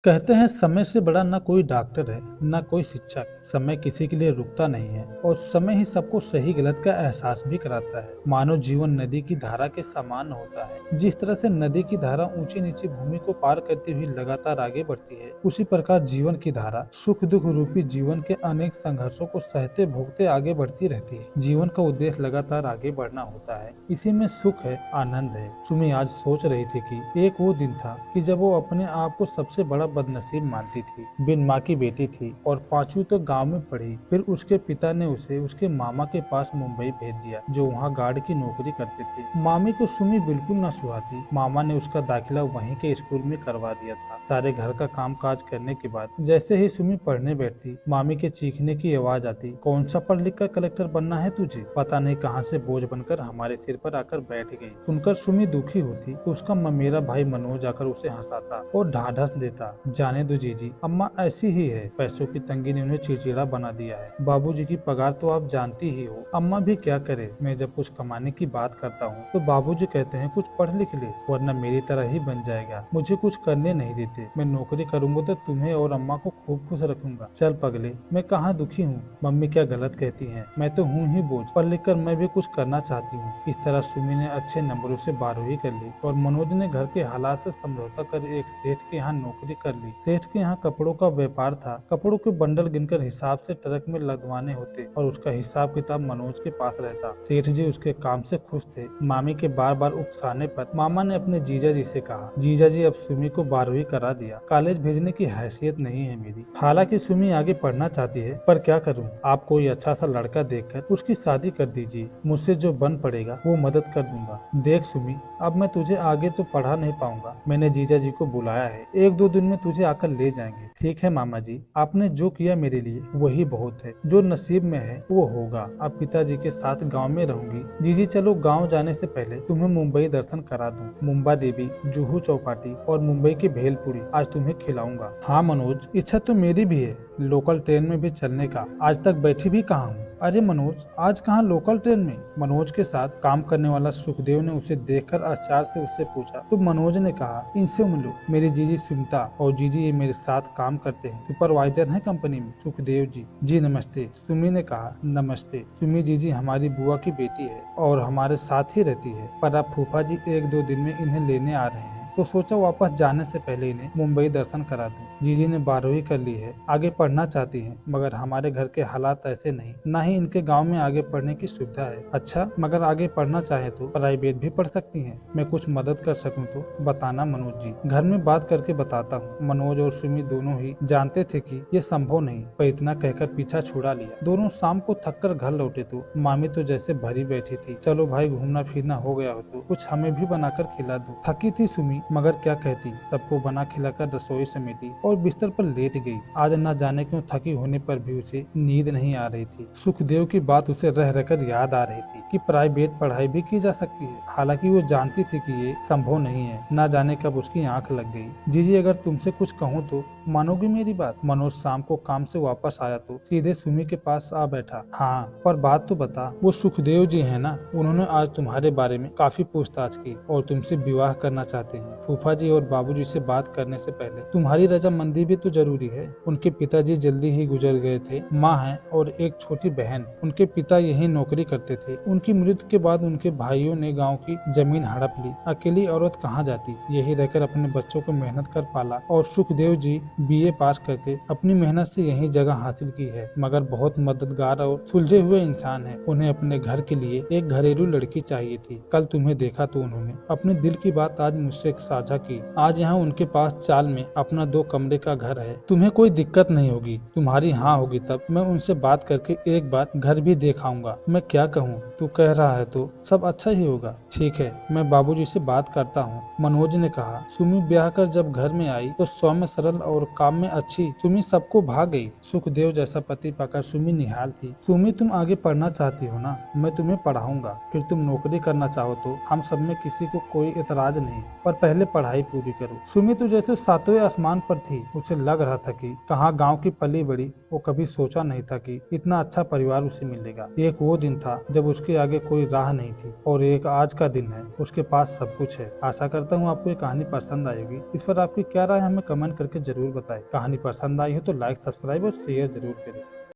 कहते हैं समय से बड़ा ना कोई डॉक्टर है ना कोई शिक्षक। समय किसी के लिए रुकता नहीं है और समय ही सबको सही गलत का एहसास भी कराता है। मानव जीवन नदी की धारा के समान होता है। जिस तरह से नदी की धारा ऊंची नीची भूमि को पार करती हुई लगातार आगे बढ़ती है, उसी प्रकार जीवन की धारा सुख दुख रूपी जीवन के अनेक संघर्षों को सहते भोगते आगे बढ़ती रहती है। जीवन का उद्देश्य लगातार आगे बढ़ना होता है, इसी में सुख है, आनंद है। सुमी आज सोच रही थी कि एक वो दिन था कि जब वो अपने आप को सबसे बड़ा बदनसीब मानती थी। बिन माँ की बेटी थी और पांचवी तो गांव में पढ़ी। फिर उसके पिता ने उसे उसके मामा के पास मुंबई भेज दिया, जो वहाँ गार्ड की नौकरी करते थे। मामी को सुमी बिल्कुल न सुहाती। मामा ने उसका दाखिला वहीं के स्कूल में करवा दिया था। सारे घर का काम काज करने के बाद जैसे ही सुमी पढ़ने बैठती, मामी के चीखने की आवाज आती, कौन सा पढ़ लिख कर कलेक्टर बनना है तुझे? पता नहीं कहाँ से बोझ बनकर हमारे सिर पर आकर बैठ गई। सुनकर सुमी दुखी होती तो उसका ममेरा भाई मनोज आकर उसे हंसाता और ढाढ़स देता, जाने दो जीजी, अम्मा ऐसी ही है। पैसों की तंगी ने उन्हें चिड़चिड़ा बना दिया है। बाबूजी की पगार तो आप जानती ही हो, अम्मा भी क्या करे। मैं जब कुछ कमाने की बात करता हूँ तो बाबूजी कहते हैं कुछ पढ़ लिख ले, वरना मेरी तरह ही बन जाएगा। मुझे कुछ करने नहीं देते। मैं नौकरी करूंगा तो तुम्हें और अम्मा को खूब खुश रखूंगा। चल पगले, मैं कहाँ दुखी हूँ। मम्मी क्या गलत कहती हैं, मैं तो हूँ ही बोझ। पढ़ लिख कर मैं भी कुछ करना चाहती हूँ। इस तरह सुमी ने अच्छे नंबरों से 12वीं कर ली और मनोज ने घर के हालात से समझौता कर एक सेठ के यहाँ नौकरी कर ली। सेठ के यहाँ कपड़ों का व्यापार था। कपड़ों के बंडल गिनकर हिसाब से ट्रक में लदवाने होते और उसका हिसाब किताब मनोज के पास रहता। सेठ जी उसके काम से खुश थे। मामी के बार बार उकसाने पर मामा ने अपने जीजा जी से कहा, जीजा जी अब सुमी को 12वीं करा दिया, कॉलेज भेजने की हैसियत नहीं है मेरी। हालांकि सुमी आगे पढ़ना चाहती है, पर क्या करूं, आप कोई अच्छा सा लड़का देखकर उसकी शादी कर दीजिए। मुझसे जो बन पड़ेगा वो मदद कर दूंगा। देख सुमी, अब मैं तुझे आगे तो पढ़ा नहीं पाऊंगा। मैंने जीजा जी को बुलाया है, एक दो दिन में तुझे आकर ले जाएंगे। ठीक है मामा जी, आपने जो किया मेरे लिए वही बहुत है। जो नसीब में है वो होगा। अब पिताजी के साथ गांव में रहूंगी। जीजी चलो, गांव जाने से पहले तुम्हें मुंबई दर्शन करा दूं। मुंबा देवी, जुहू चौपाटी और मुंबई की भेलपुरी आज तुम्हें खिलाऊंगा। हाँ मनोज, इच्छा तो मेरी भी है लोकल ट्रेन में भी चलने का। आज तक बैठी भी कहाँ हूँ। अरे मनोज, आज कहाँ लोकल ट्रेन में? मनोज के साथ काम करने वाला सुखदेव ने उसे देखकर आश्चर्य से उससे पूछा। तो मनोज ने कहा, इनसे मिलो, मेरी जीजी सुनीता और जीजी ये मेरे साथ काम करते हैं, सुपरवाइजर हैं कंपनी में। सुखदेव जी, जी नमस्ते। सुमी ने कहा, नमस्ते। सुमी जीजी हमारी बुआ की बेटी है और हमारे साथ ही रहती है, पर अब फूफा जी एक दो दिन में इन्हें लेने आ रहे हैं, तो सोचा वापस जाने से पहले इन्हें मुंबई दर्शन करा दूं। जीजी ने 12वीं कर ली है, आगे पढ़ना चाहती हैं, मगर हमारे घर के हालात ऐसे नहीं, ना ही इनके गांव में आगे पढ़ने की सुविधा है। अच्छा, मगर आगे पढ़ना चाहे तो प्राइवेट भी पढ़ सकती हैं। मैं कुछ मदद कर सकूं तो बताना मनोज जी, घर में बात करके बताता हूँ। मनोज और सुमी दोनों ही जानते थे कि ये संभव नहीं, पर इतना कहकर पीछा छुड़ा लिया। दोनों शाम को थक कर घर लौटे तो मामी तो जैसे भरी बैठी थी, चलो भाई घूमना फिरना हो गया हो तो कुछ हमें भी बनाकर खिला दो। थकी थी सुमी, मगर क्या कहती, सबको बना खिलाकर रसोई समेटी और बिस्तर पर लेट गई। आज न जाने क्यों थकी होने पर भी उसे नींद नहीं आ रही थी। सुखदेव की बात उसे रह रहकर याद आ रही थी कि प्राइवेट पढ़ाई भी की जा सकती है। हालांकि वो जानती थी कि ये संभव नहीं है। न जाने कब उसकी आंख लग गई। जीजी अगर तुमसे कुछ कहूँ तो मानोगी मेरी बात? मनोज शाम को काम से वापस आया तो सीधे सुमी के पास आ बैठा। हाँ, पर बात तो बता। वो सुखदेव जी है ना, उन्होंने आज तुम्हारे बारे में काफी पूछताछ की और तुमसे विवाह करना चाहते हैं। फूफा जी और बाबूजी से बात करने से पहले तुम्हारी रजामंदी भी तो जरूरी है। उनके पिताजी जल्दी ही गुजर गए थे। माँ है और एक छोटी बहन। उनके पिता यही नौकरी करते थे। उनकी मृत्यु के बाद उनके भाइयों ने गांव की जमीन हड़प ली। अकेली औरत कहाँ जाती, यही रहकर अपने बच्चों को मेहनत कर पाला और सुखदेव जी बीए पास करके अपनी मेहनत से यही जगह हासिल की है। मगर बहुत मददगार और सुलझे हुए इंसान है। उन्हें अपने घर के लिए एक घरेलू लड़की चाहिए थी। कल तुम्हें देखा तो उन्होंने अपने दिल की बात आज मुझसे साझा की। आज यहाँ उनके पास चाल में अपना 2 कमरे का घर है। तुम्हें कोई दिक्कत नहीं होगी। तुम्हारी हाँ होगी तब मैं उनसे बात करके एक बार घर भी देखाऊंगा। मैं क्या कहूँ, तू कह रहा है तो सब अच्छा ही होगा। ठीक है, मैं बाबूजी से बात करता हूँ, मनोज ने कहा। सुमी ब्याह कर जब घर में आई तो सौम्य सरल और काम में अच्छी सुमी सबको भाग गई। सुखदेव जैसा पति पाकर सुमी निहाल थी। सुमी, तुम आगे पढ़ना चाहती हो ना, मैं तुम्हें पढ़ाऊंगा। फिर तुम नौकरी करना चाहो तो हम सब में किसी को कोई एतराज नहीं, पर पहले पढ़ाई पूरी करूँ। सुमी तो जैसे सातवें आसमान पर थी। उसे लग रहा था कि कहाँ गांव की पली बड़ी। वो कभी सोचा नहीं था कि इतना अच्छा परिवार उसे मिलेगा। एक वो दिन था जब उसके आगे कोई राह नहीं थी, और एक आज का दिन है, उसके पास सब कुछ है। आशा करता हूँ आपको ये कहानी पसंद आएगी। इस पर आपकी क्या राय है हमें कमेंट करके जरूर बताएं। कहानी पसंद आई हो तो लाइक, सब्सक्राइब और शेयर जरूर करें।